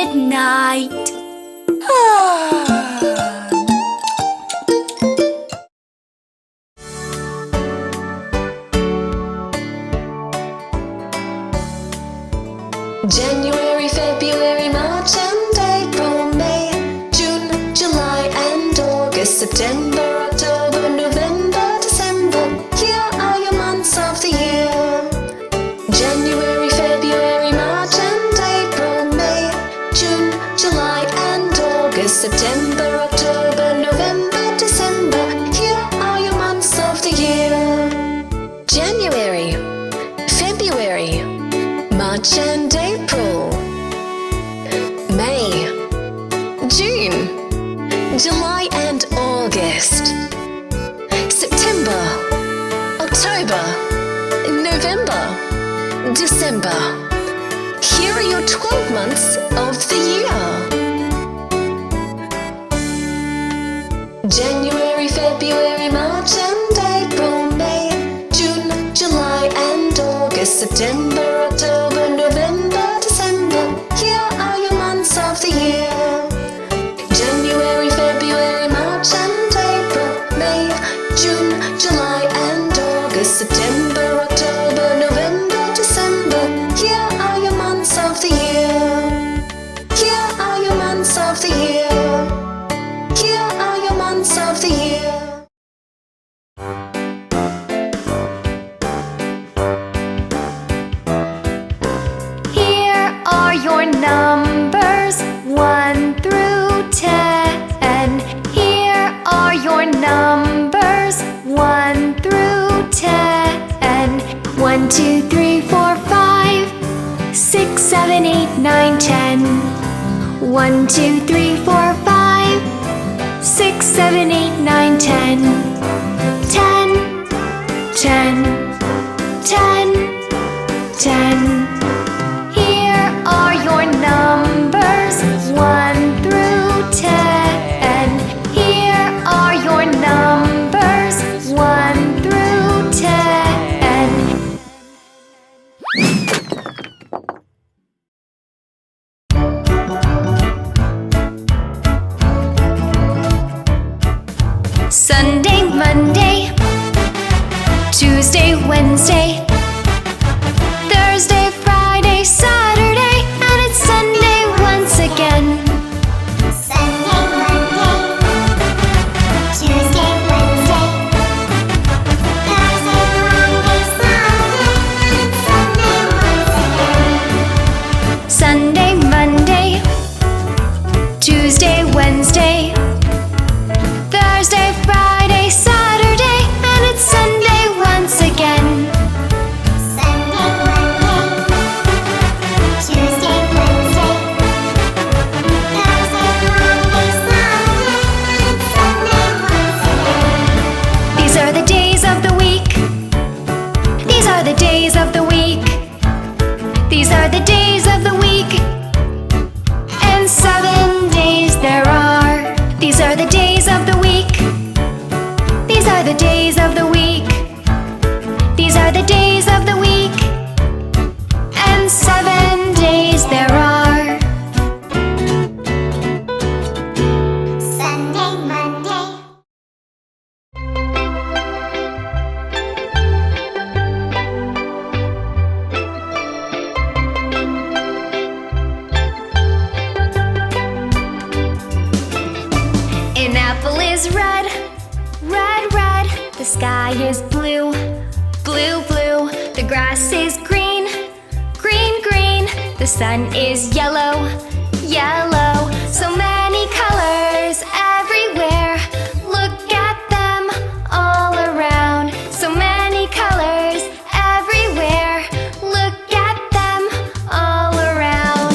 Good night. January, February, March and April, May, June, July and August, September, October, November, December. Here are your months of the year. January, February, March and April, May, June, July and August, September, October, November, December. Here are your months of the year. January, February, March and April, May, June, July and August, September, October, November, December. Here are your 12 months of the year. January, February, March and April, May, June, July and August, September, October, November, December. Here are your months of the year. January, February, March and April, May, June, July and August, September, October, November, December. Here are your months of the year. Here are your months of the year. Here are your months of the year. Your numbers 1 through 10. Here are your numbers 1 through 10. 1, 2, 3, 4, 5, 6, 7, 8, 9, 10. 1, 2, 3, 4, 5, 6, 7, 8, 9, 10. 10, 10, 10, 10. Are your numbers 1 through 10? Here are your numbers 1 through 10. Sunday, Monday, Tuesday, Wednesday, Thursday, Friday, Saturday, and it's Sunday once again. Sunday, Monday, Tuesday, Wednesday, Thursday, Friday, Saturday, and it's Sunday once again. Sunday, Monday, Tuesday, Wednesday, Thursday, Friday, Saturday, and it's Sunday once again. Days of the week. These are the days of the week. And 7 days there are. These are the days of the week. These are the days of the week. These are the days of the week. And 7 days there are. Sunday, Monday, An apple is red, red, red. The sky is blue, blue, blue. The grass is green, green, green. The sun is yellow, yellow. So many colors everywhere. Look at them all around. So many colors everywhere. Look at them all around.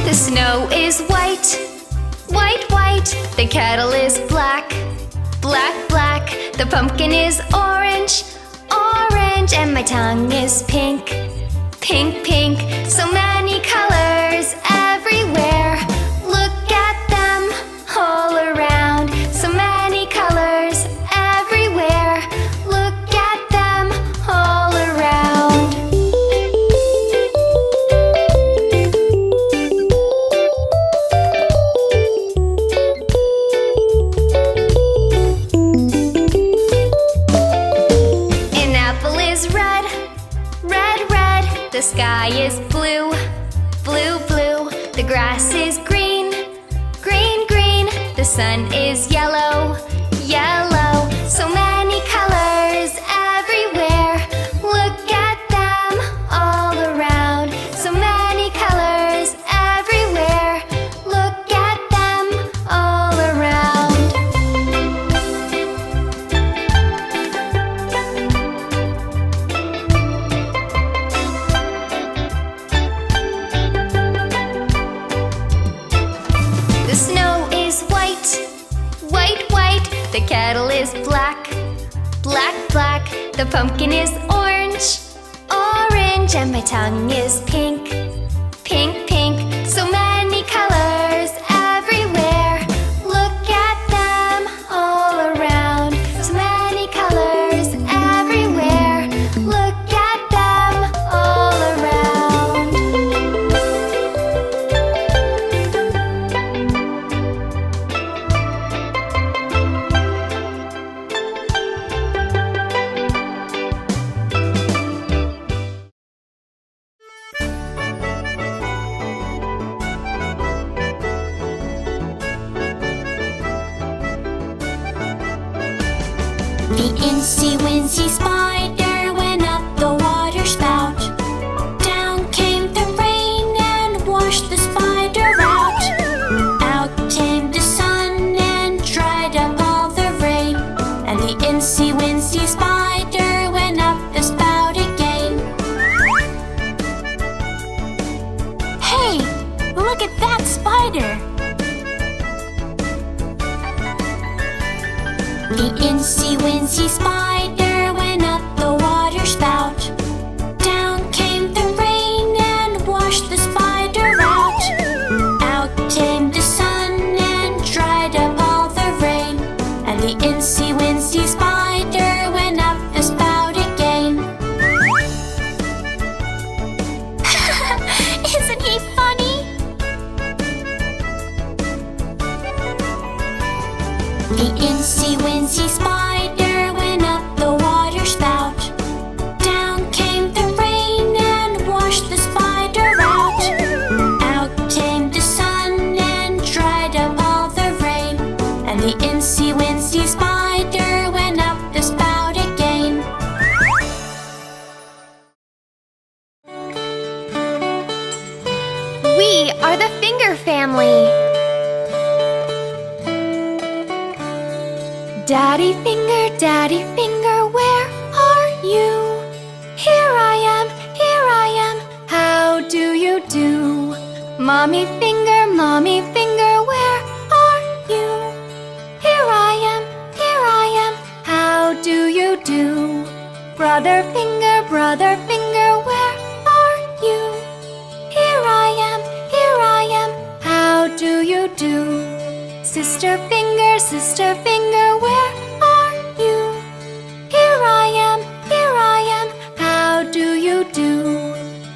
The snow is white, white, white. The kettle is black, black, black. The pumpkin is orange, orange. And my tongue is pink, pink, pink. So many colors everywhere. Look at them all around. sun is yellow, yellow. So many colors everywhere. Look at them all around. So many colors everywhere. Look at them all around. The snow is white, white, white. The kettle is black, black, black. The pumpkin is orange, orange. And my tongue is pink, pink, pink. So many colors everywhere. Look at them all around. So many colors everywhere. Look at them all around. The Incy Wincy spider went up the water spout. Down came the rain and washed the spider out. Out came the sun and dried up all the rain. And the Incy Wincy spider went up the spout again. Hey, look at that spider! The Incy Wincy spider went up the water spout. Down came the rain and washed the spider out. Out came the sun and dried up all the rain. And the Incy Wincy spider went up the spout again. Isn't he funny? The Incy Wincy spider went up the water spout. Down came the rain and washed the spider out. Out came the sun and dried up all the rain. And the Incy Wincy spider went up the spout again. We are the finger family. Daddy finger, where are you? Here I am, how do you do? Mommy finger, where are you? Here I am, how do you do? Brother finger, where are you? Here I am, how do you do? Sister finger, where are you? Here I am, how do you do?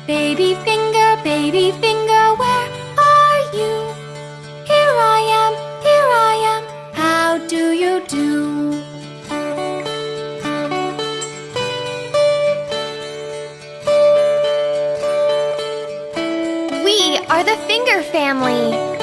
Baby finger, where are you? Here I am, how do you do? We are the finger family.